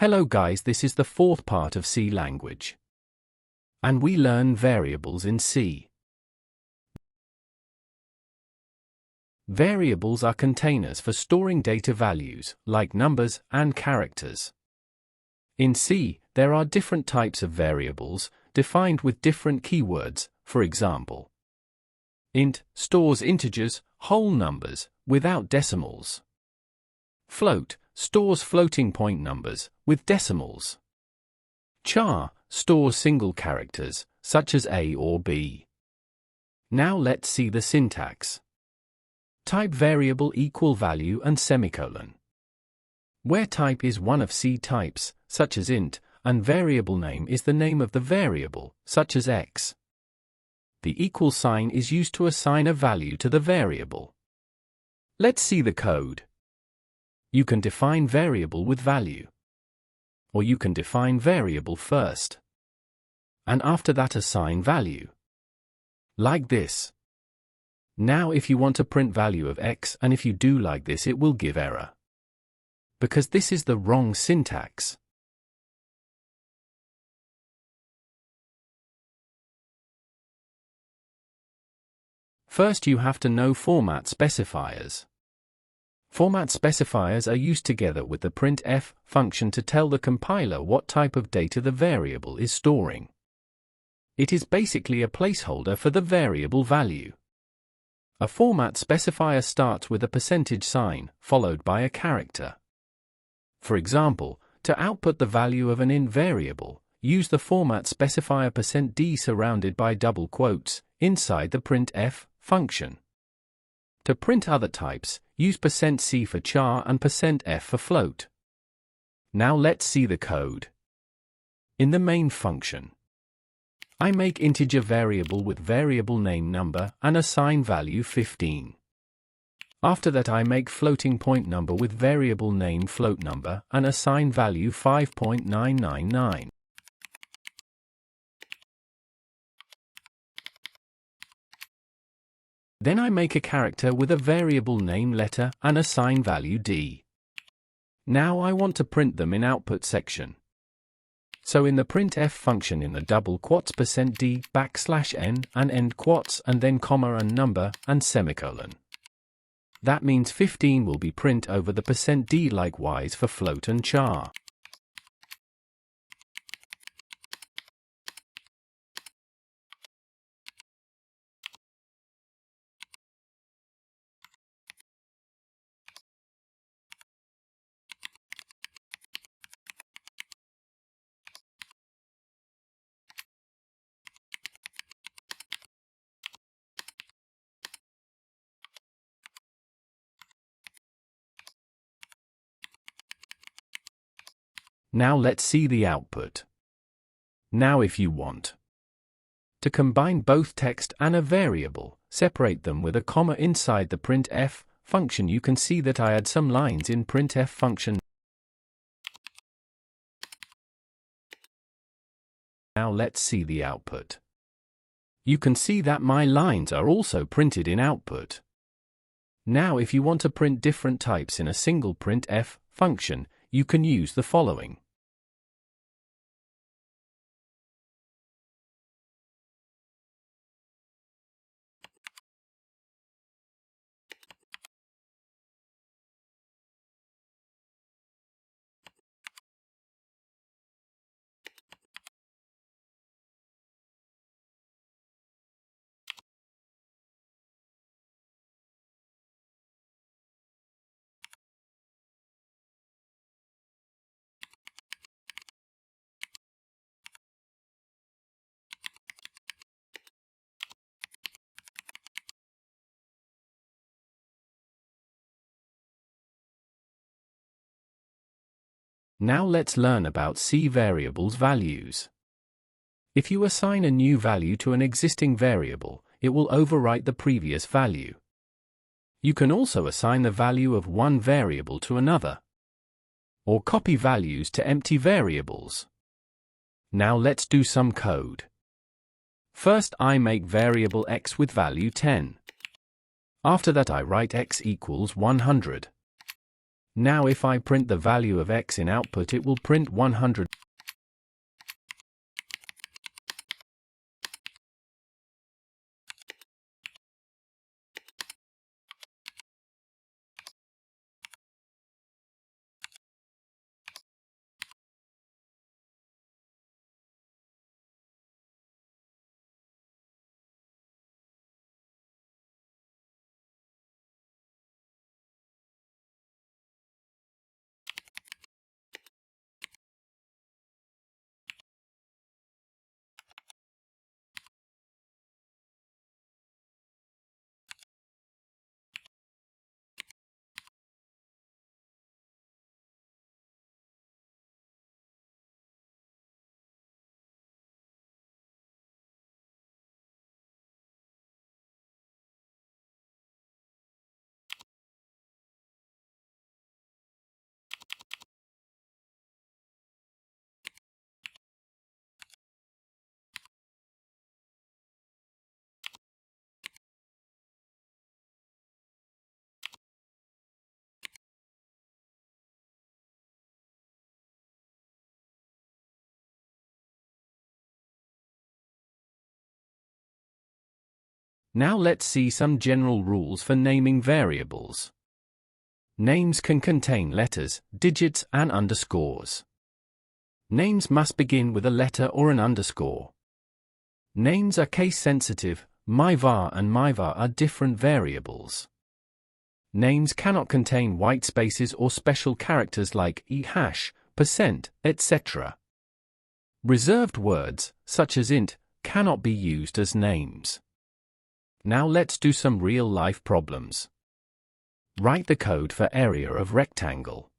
Hello guys, this is the fourth part of C language. And we learn variables in C. Variables are containers for storing data values, like numbers and characters. In C, there are different types of variables, defined with different keywords. For example, int stores integers, whole numbers, without decimals. Float stores floating point numbers, with decimals. Char stores single characters, such as A or B. Now let's see the syntax. Type variable equal value and semicolon. Where type is one of C types, such as int, and variable name is the name of the variable, such as x. The equal sign is used to assign a value to the variable. Let's see the code. You can define variable with value. Or you can define variable first. And after that assign value. Like this. Now if you want to print value of x, and if you do like this, it will give error. Because this is the wrong syntax. First you have to know format specifiers. Format specifiers are used together with the printf function to tell the compiler what type of data the variable is storing. It is basically a placeholder for the variable value. A format specifier starts with a percentage sign, followed by a character. For example, to output the value of an int variable, use the format specifier %d surrounded by double quotes, inside the printf function. To print other types, use %c for char and %f for float. Now let's see the code. In the main function, I make integer variable with variable name number and assign value 15. After that I make floating point number with variable name float number and assign value 5.999. Then I make a character with a variable name letter and assign value d. Now I want to print them in output section. So in the printf function in the double quotes %d \n and end quotes and then comma and number and semicolon. That means 15 will be print over the %d, likewise for float and char. Now let's see the output. Now if you want to combine both text and a variable, separate them with a comma inside the printf function. You can see that I add some lines in printf function. Now let's see the output. You can see that my lines are also printed in output. Now if you want to print different types in a single printf function, you can use the following. Now let's learn about C variables values. If you assign a new value to an existing variable, it will overwrite the previous value. You can also assign the value of one variable to another, or copy values to empty variables. Now let's do some code. First I make variable x with value 10. After that I write x equals 100. Now if I print the value of x in output, it will print 100. Now let's see some general rules for naming variables. Names can contain letters, digits, and underscores. Names must begin with a letter or an underscore. Names are case-sensitive. My_var and my_var are different variables. Names cannot contain white spaces or special characters like e#, %, etc. Reserved words, such as int, cannot be used as names. Now let's do some real-life problems. Write the code for area of rectangle.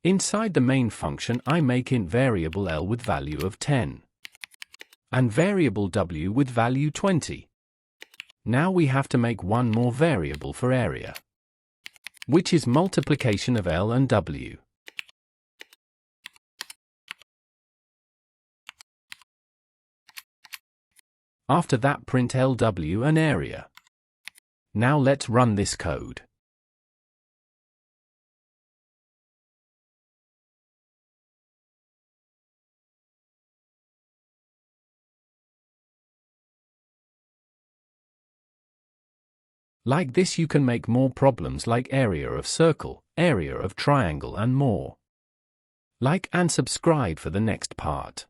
Inside the main function, I make int variable L with value of 10 and variable W with value 20. Now we have to make one more variable for area, which is multiplication of L and W. After that, print LW and area. Now let's run this code. Like this, you can make more problems like area of circle, area of triangle, and more. Like and subscribe for the next part.